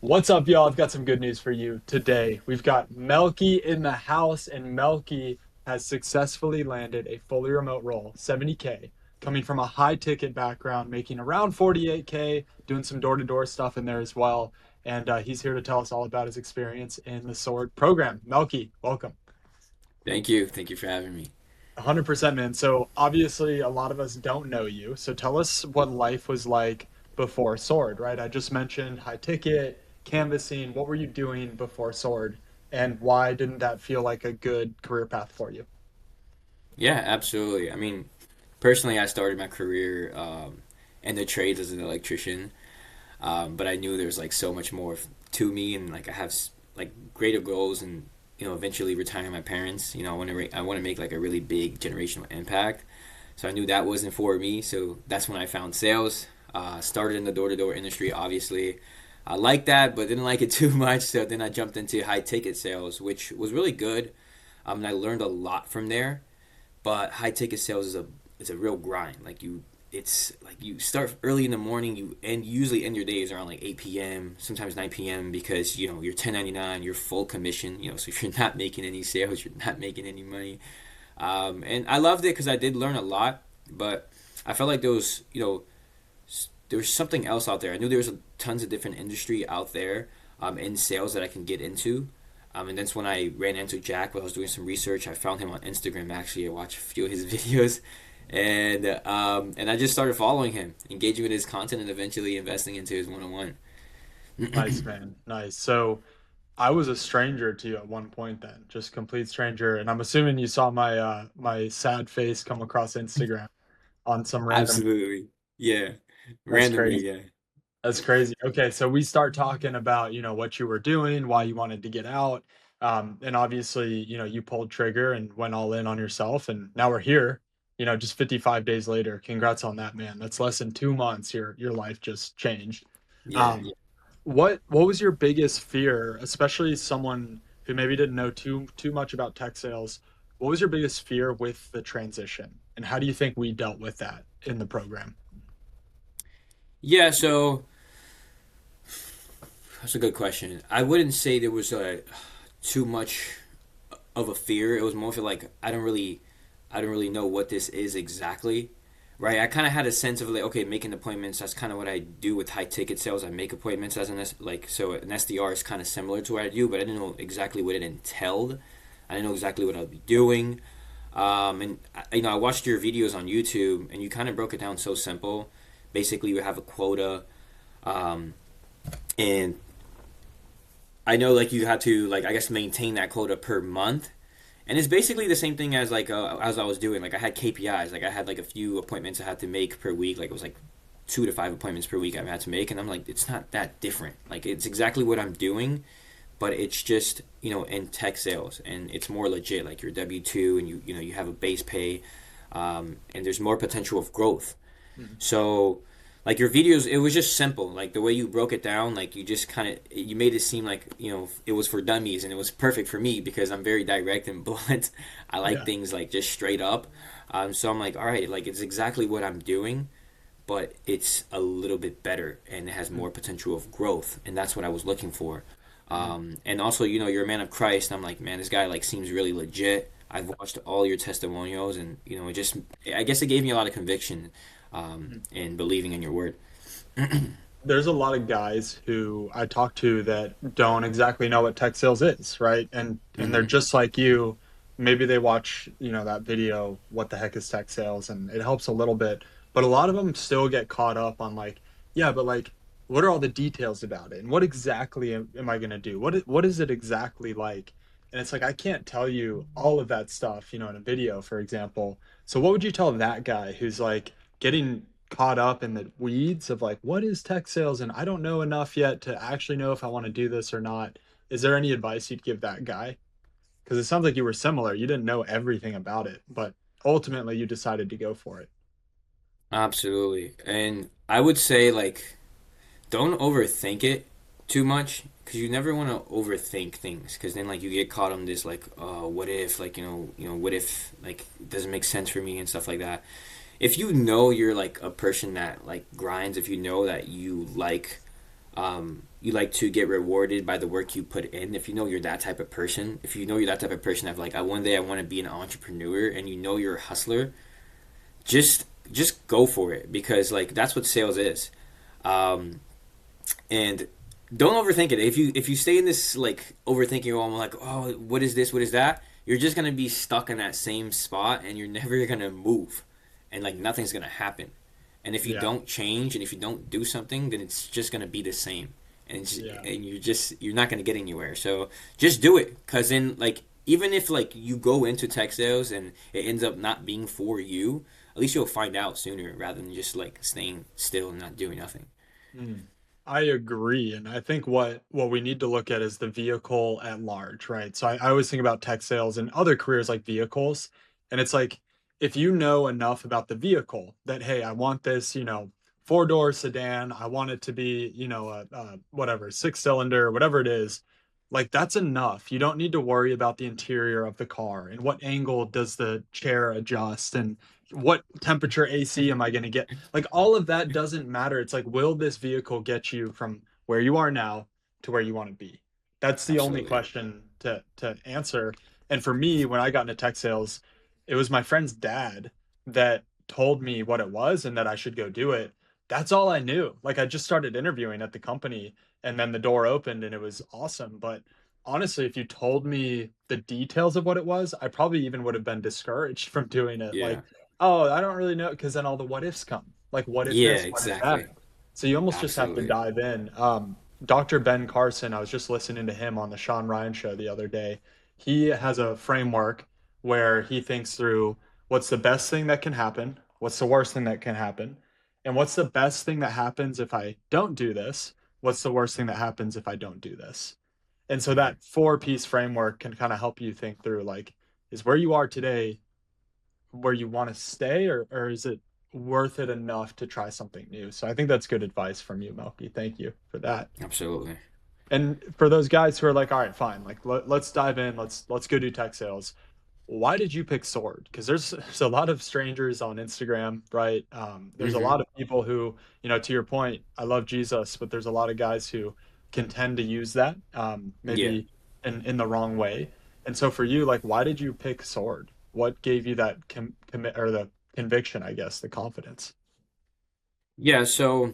What's up, y'all? I've got some good news for you today. We've got Melki in the house, and Melki has successfully landed a fully remote role, 70K, coming from a high ticket background, making around 48K, doing some door to door stuff in there as well. And he's here to tell us all about his experience in the Sword program. Melki, welcome. Thank you. Thank you for having me. 100%, man. So obviously, a lot of us don't know you. So tell us what life was like before Sword, right? I just mentioned high ticket, canvassing. What were you doing before Sword, and why didn't that feel like a good career path for you? Yeah, absolutely. I mean, personally, I started my career in the trades as an electrician, but I knew there was like so much more to me, and like I have like greater goals, and eventually retiring my parents. I want to make like a really big generational impact. So I knew that wasn't for me. So that's when I found sales. Started in the door to door industry, obviously. I liked that, but didn't like it too much. So then I jumped into high ticket sales, which was really good. And I learned a lot from there. But high ticket sales is a real grind. It's like you start early in the morning, you usually end your days around like 8 p.m., sometimes 9 p.m. because you're 1099, you're full commission, so if you're not making any sales, you're not making any money. And I loved it because I did learn a lot, but I felt like there was something else out there. I knew there was tons of different industry out there in sales that I can get into. And that's when I ran into Jack while I was doing some research. I found him on Instagram. Actually, I watched a few of his videos, and I just started following him, engaging with his content, and eventually investing into his one on one. Nice, man. Nice. So I was a stranger to you at one point then, just complete stranger. And I'm assuming you saw my sad face come across Instagram on some random. Absolutely, yeah, That's randomly, crazy. yeah. That's crazy. Okay, so we start talking about, what you were doing, why you wanted to get out. And obviously, you pulled trigger and went all in on yourself. And now we're here, just 55 days later. Congrats on that, man. That's less than 2 months. Your life just changed. Yeah, Um, what was your biggest fear, especially someone who maybe didn't know too much about tech sales? What was your biggest fear with the transition? And how do you think we dealt with that in the program? yeah. So that's a good question. I wouldn't say there was too much of a fear. It was more for like I don't really know what this is exactly. Right, I kind of had a sense of like, okay, making appointments. That's kind of what I do with high ticket sales. I make appointments as so an SDR is kind of similar to what I do, but I didn't know exactly what it entailed. I didn't know exactly what I'd be doing. I watched your videos on YouTube, and you kind of broke it down so simple. Basically, you have a quota, um, and I know like you had to like I guess maintain that quota per month, and it's basically the same thing as like as I was doing. Like I had KPIs, like I had like a few appointments I had to make per week. Like it was like 2 to 5 appointments per week I had to make, and I'm like, it's not that different. Like it's exactly what I'm doing, but it's just in tech sales, and it's more legit. Like you're W-2, and you have a base pay, and there's more potential of growth. Mhm. So, like your videos, it was just simple. Like the way you broke it down, like you just kind of you made it seem like it was for dummies, and it was perfect for me because I'm very direct and blunt. I like Yeah. things like just straight up. So I'm like, all right, like it's exactly what I'm doing, but it's a little bit better and it has more potential of growth, and that's what I was looking for. Mhm. And also, you're a man of Christ. And I'm like, man, this guy like seems really legit. I've watched all your testimonials, and it just, I guess it gave me a lot of conviction Mhm. in believing in your word. There's a lot of guys who I talk to that don't exactly know what tech sales is, right? And they're Hmm. just like you. Maybe they watch, that video, what the heck is tech sales, and it helps a little bit. But a lot of them still get caught up on like, yeah, but like, what are all the details about it? And what exactly am I gonna do? What is it exactly like? And it's like I can't tell you all of that stuff, in a video, for example. So what would you tell that guy who's like getting caught up in the weeds of like what is tech sales and I don't know enough yet to actually know if I want to do this or not. Is there any advice you'd give that guy? Because it sounds like you were similar. You didn't know everything about it, but ultimately you decided to go for it. Absolutely. And I would say like don't overthink it too much because you never want to overthink things because then like you get caught on this like what if like what if like it doesn't make sense for me and stuff like that. If you know you're like a person that like grinds, if you know that you like to get rewarded by the work you put in. If you know you're that type of person, if you know you're that type of person of like, I one day I want to be an entrepreneur, and you know you're a hustler, just go for it, because like that's what sales is. Um, and don't overthink it. If you stay in this like overthinking, oh, I'm like, oh, what is this? What is that? You're just gonna be stuck in that same spot, and you're never gonna move, and like nothing's gonna happen. And if you Yeah. don't change, and if you don't do something, then it's just gonna be the same, Yeah. and you're not gonna get anywhere. So just do it, cause then like even if like you go into tech sales and it ends up not being for you, at least you'll find out sooner rather than just like staying still and not doing nothing. Mm. I agree, and I think what we need to look at is the vehicle at large, right? So I always think about tech sales and other careers like vehicles, and it's like if you know enough about the vehicle that hey, I want this, four-door sedan, I want it to be, a whatever six-cylinder, whatever it is, like that's enough. You don't need to worry about the interior of the car and what angle does the chair adjust and what temperature AC am I going to get? Like all of that doesn't matter. It's like, will this vehicle get you from where you are now to where you want to be? That's the only Absolutely. question to answer. And for me, when I got into tech sales, it was my friend's dad that told me what it was and that I should go do it. That's all I knew. Like I just started interviewing at the company and then the door opened and it was awesome. But honestly, if you told me the details of what it was, I probably even would have been discouraged from doing it. Yeah. Like, oh, I don't really know, because then all the what ifs come. Like, what if Yeah, this? What if that? exactly. So you almost just have to Absolutely. dive in. Dr. Ben Carson, I was just listening to him on the Sean Ryan show the other day. He has a framework where he thinks through what's the best thing that can happen, what's the worst thing that can happen, and what's the best thing that happens if I don't do this, what's the worst thing that happens if I don't do this. And so Hmm. that four-piece framework can kind of help you think through like, is where you are today where you want to stay, or is it worth it enough to try something new? So I think that's good advice from you, Melky. Thank you for that. Absolutely. And for those guys who are like, all right, fine, like let's dive in, let's go do tech sales. Why did you pick Sword? Because there's a lot of strangers on Instagram, right? There's a Hmm. lot of people who, to your point, I love Jesus, but there's a lot of guys who can tend to use that, Yeah. maybe in the wrong way. And so for you, like, why did you pick Sword? What gave you that commit or the conviction, I guess, the confidence? Yeah, so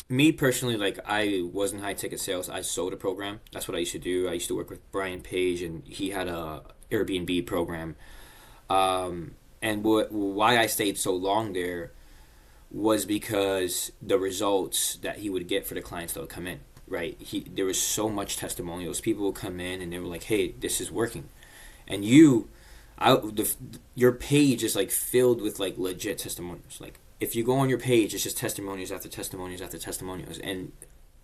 me personally, like I was in high ticket sales. I sold a program. That's what I used to do. I used to work with Brian Page, and he had a Airbnb program. And why I stayed so long there was because the results that he would get for the clients that would come in. Right, there was so much testimonials. People would come in and they were like, "Hey, this is working," and your page is like filled with like legit testimonials. Like if you go on your page, it's just testimonials after testimonials after testimonials. And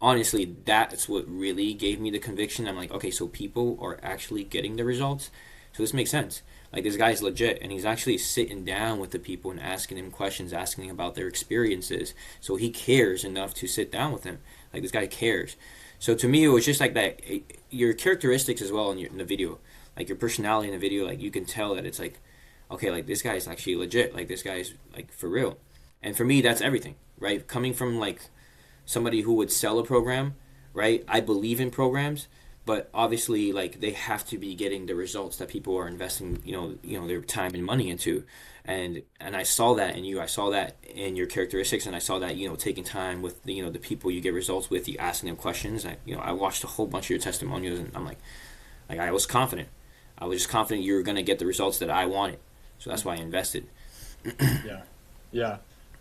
honestly, that's what really gave me the conviction. I'm like, okay, so people are actually getting the results. So this makes sense. Like this guy's legit, and he's actually sitting down with the people and asking them questions, asking about their experiences. So he cares enough to sit down with them. Like this guy cares. So to me, it was just like that. Your characteristics as well in the video, like your personality in the video, like you can tell that it's like, okay, like this guy's actually legit. Like this guy's like for real. And for me, that's everything, right? Coming from like somebody who would sell a program, right? I believe in programs, but obviously like they have to be getting the results that people are investing, their time and money into. And I saw that in you. I saw that in your characteristics, and I saw that, taking time with the people you get results with, you asking them questions. I watched a whole bunch of your testimonials, and I'm like I was confident. I was just confident you were going to get the results that I wanted. So that's why I invested. Yeah. Yeah.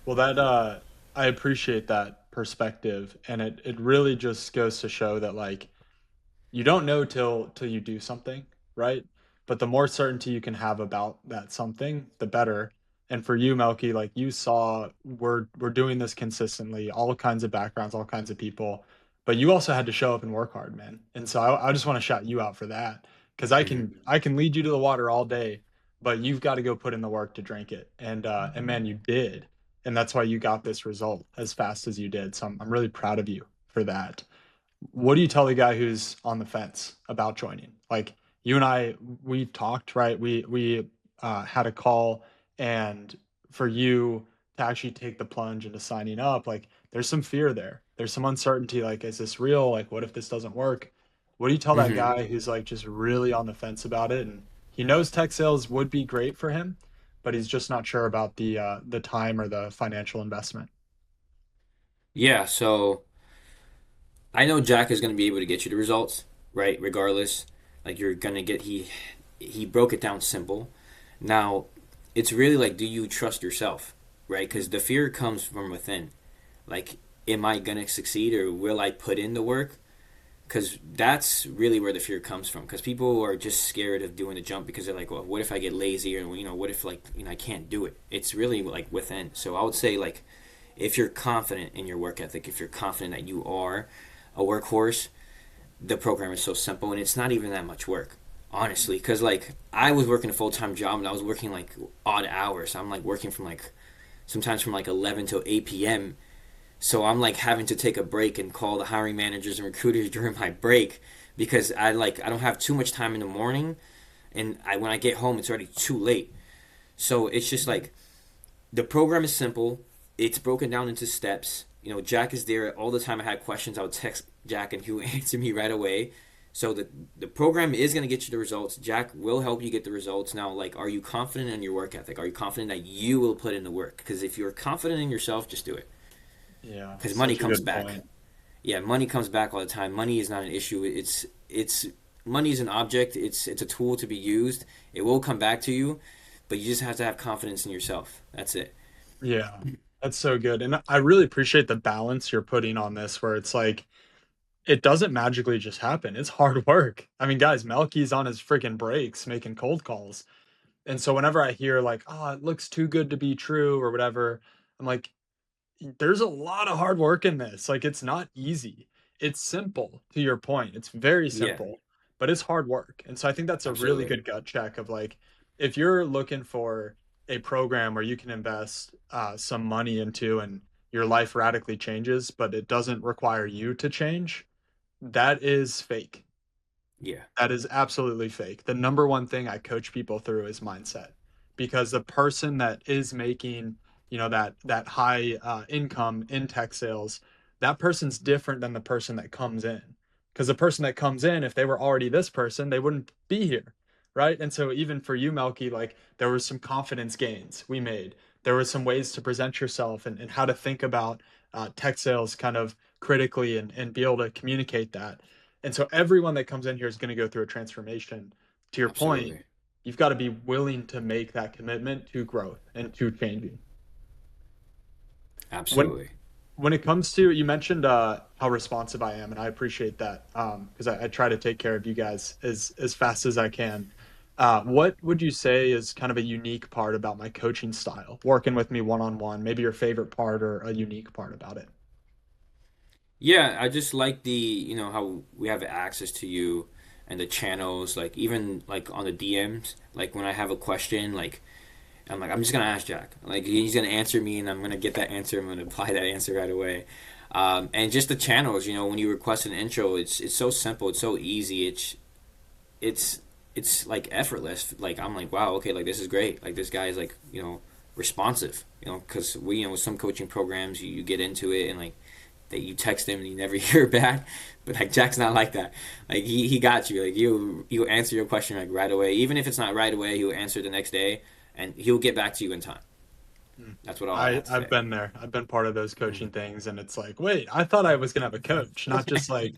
Well, I appreciate that perspective, and it really just goes to show that like you don't know till you do something, right? But the more certainty you can have about that something, the better. And for you, Melky, like you saw, we're doing this consistently, all kinds of backgrounds, all kinds of people, but you also had to show up and work hard, man. And so I just want to shout you out for that because I Hmm. can I can lead you to the water all day, but you've got to go put in the work to drink it. And man, you did, and that's why you got this result as fast as you did. So I'm really proud of you for that. What do you tell the guy who's on the fence about joining? Like you and I, we talked, right? We had a call, and for you to actually take the plunge into signing up, like there's some fear there. there's some uncertainty. Like, is this real? Like, what if this doesn't work? What do you tell that Hmm. guy who's like just really on the fence about it, and he knows tech sales would be great for him, but he's just not sure about the time or the financial investment? Yeah, so I know Jack is going to be able to get you the results, right? Regardless, like you're gonna get he broke it down simple. Now, it's really like, do you trust yourself, right? Because the fear comes from within. Like, am I gonna succeed or will I put in the work? Because that's really where the fear comes from. Because people are just scared of doing the jump because they're like, well, what if I get lazy, or what if like I can't do it? It's really like within. So I would say like, if you're confident in your work ethic, if you're confident that you are a workhorse, the program is so simple and it's not even that much work, honestly. Because like I was working a full time job and I was working like odd hours. I'm like working from like sometimes from like 11 till 8 p.m. So I'm like having to take a break and call the hiring managers and recruiters during my break because I don't have too much time in the morning, and when I get home it's already too late. So it's just like the program is simple. It's broken down into steps. Jack is there all the time. I had questions, I would text Jack and he would answer me right away. So the program is going to get you the results. Jack will help you get the results. Now, like, are you confident in your work ethic? Are you confident that you will put in the work? Because if you're confident in yourself, just do it. Yeah, Because money such a comes good back. point. Yeah, money comes back all the time. Money is not an issue. It's money is an object. It's a tool to be used. It will come back to you, but you just have to have confidence in yourself. That's it. Yeah, that's so good. And I really appreciate the balance you're putting on this, where it's like, it doesn't magically just happen. It's hard work. I mean, guys, Melky's on his freaking breaks making cold calls. And so whenever I hear like, oh, it looks too good to be true or whatever, I'm like, there's a lot of hard work in this. Like, it's not easy. It's simple, to your point. It's very Yeah, simple, but it's hard work. And so I think that's a really absolutely, good gut check of like, if you're looking for a program where you can invest some money into and your life radically changes, but it doesn't require you to change, that is fake. yeah, That is absolutely fake. The number one thing I coach people through is mindset, because the person that is making, that high income in tech sales, that person's different than the person that comes in. Because the person that comes in, if they were already this person, they wouldn't be here, right? And so even for you, Melky, like there was some confidence gains we made. There was some ways to present yourself and how to think about tech sales kind of critically and be able to communicate that. And so everyone that comes in here is going to go through a transformation. To your point, absolutely, you've got to be willing to make that commitment to growth and to changing. When absolutely. when it comes to, you mentioned how responsive I am, and I appreciate that because I try to take care of you guys as fast as I can. What would you say is kind of a unique part about my coaching style, working with me one on one? Maybe your favorite part or a unique part about it? Yeah, I just like the how we have access to you and the channels, like even like on the DMs, like when I have a question, like I'm like, I'm just gonna ask Jack. Like he's gonna answer me, and I'm gonna get that answer. I'm gonna apply that answer right away. And just the channels, when you request an intro, it's so simple, it's so easy. It's it's like effortless. Like I'm like, wow, okay, like this is great. Like this guy is like responsive. Because we with some coaching programs, you get into it and like that you text him and you never hear back. But like Jack's not like that. Like he got you. Like you answer your question like right away. Even if it's not right away, he'll answer the next day and he'll get back to you in time. Mm. That's what all I I have to I've say. been there. I've been part of those Mm. coaching things, and it's like, wait, I thought I was gonna have a coach, not just like,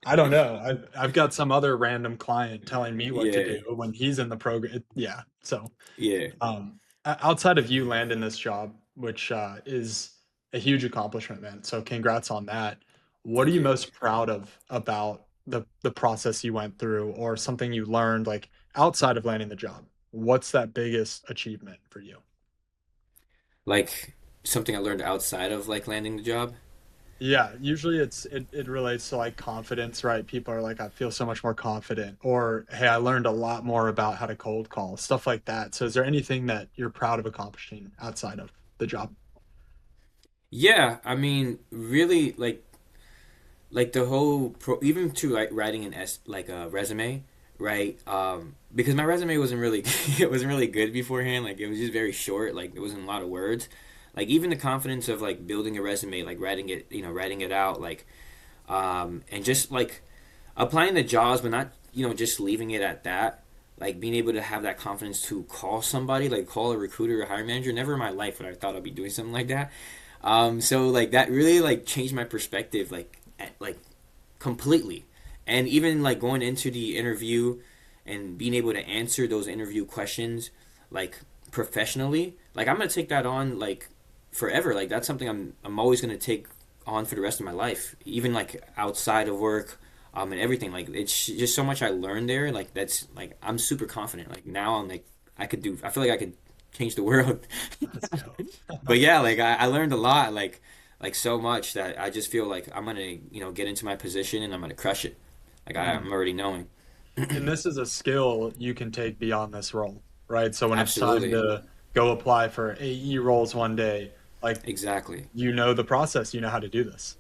I don't know. I've got some other random client telling me what to Yeah, do when he's in the program. Yeah. So, yeah. outside of you landing this job, which is a huge accomplishment, man. So, congrats on that. What are Thank you you. most proud of about the process you went through, or something you learned like outside of landing the job? What's that biggest achievement for you? Like something I learned outside of like landing the job. Yeah, usually it relates to like confidence, right? People are like, I feel so much more confident, or hey, I learned a lot more about how to cold call, stuff like that. So is there anything that you're proud of accomplishing outside of the job? Yeah, I mean, really like the whole even to like writing an like a resume, right? Because my resume wasn't really it wasn't really good beforehand. Like it was just very short. Like it wasn't a lot of words. Like even the confidence of like building a resume, like writing it, writing it out, like and just like applying the jobs, but not just leaving it at that. Like being able to have that confidence to call somebody, like call a recruiter or hiring manager. Never in my life would I thought I'd be doing something like that. So like that really like changed my perspective, like completely. And even like going into the interview and being able to answer those interview questions like professionally, like I'm gonna take that on like forever. Like that's something I'm always gonna take on for the rest of my life, even like outside of work, and everything. Like it's just so much I learned there. Like that's like I'm super confident. Like now I'm like I could do. I feel like I could change the world. Let's go. But yeah, like I learned a lot. Like so much that I just feel like I'm gonna get into my position and I'm gonna crush it. Like Mm. I'm already knowing. And this is a skill you can take beyond this role, right? So when it's time Absolutely, to go apply for AE roles one day, like exactly. you know the process, you know how to do this.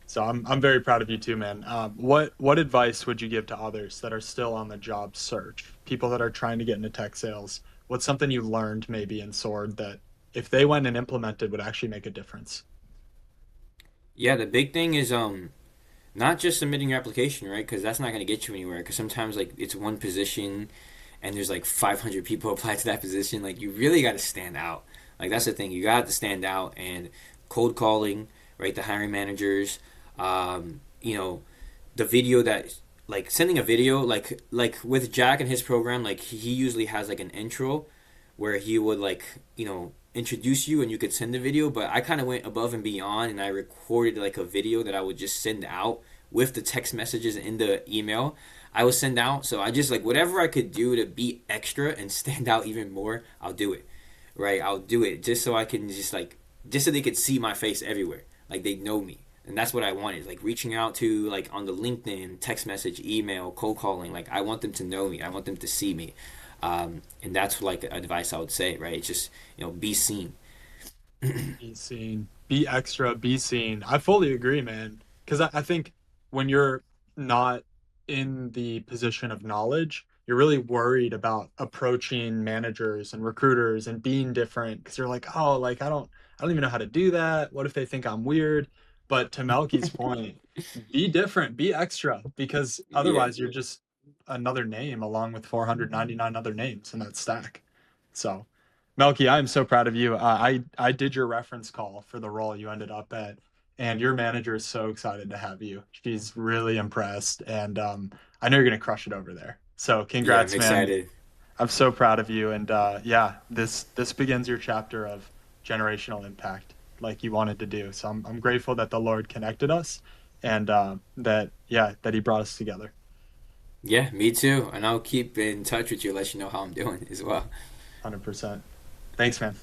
So I'm very proud of you too, man. What advice would you give to others that are still on the job search? People that are trying to get into tech sales. What's something you learned maybe in Sword that if they went and implemented would actually make a difference? Yeah, the big thing is not just submitting your application, right? Because that's not gonna get you anywhere. Because sometimes like it's one position and there's like 500 people apply to that position. Like you really got to stand out. Like that's the thing. You got to stand out and cold calling, right? The hiring managers, you know, the video that like sending a video like with Jack and his program, like he usually has like an intro where he would like introduce you and you could send the video. But I kind of went above and beyond and I recorded like a video that I would just send out with the text messages in the email I would send out. So I just like whatever I could do to be extra and stand out even more, I'll do it. Right? I'll do it just so I can just so they could see my face everywhere. Like they know me. And that's what I wanted. Like reaching out to like on the LinkedIn, text message, email, cold calling. Like I want them to know me. I want them to see me. And that's like advice I would say, right? It's just, be seen. Be seen, be extra, be seen. I fully agree, man. Because I think when you're not in the position of knowledge, you're really worried about approaching managers and recruiters and being different because you're like, oh, like I don't even know how to do that. What if they think I'm weird? But to Melky's point, be different, be extra, because Yeah. otherwise you're just another name along with 499 other names in that stack. So. Melky, I am so proud of you. I did your reference call for the role you ended up at, and your manager is so excited to have you. She's really impressed, and I know you're gonna crush it over there. So Yeah, I'm congrats, man. excited. I'm so proud of you, and yeah, this begins your chapter of generational impact, like you wanted to do. So I'm grateful that the Lord connected us, and that He brought us together. Yeah, me too. And I'll keep in touch with you, let you know how I'm doing as well. 100%. Thanks, man.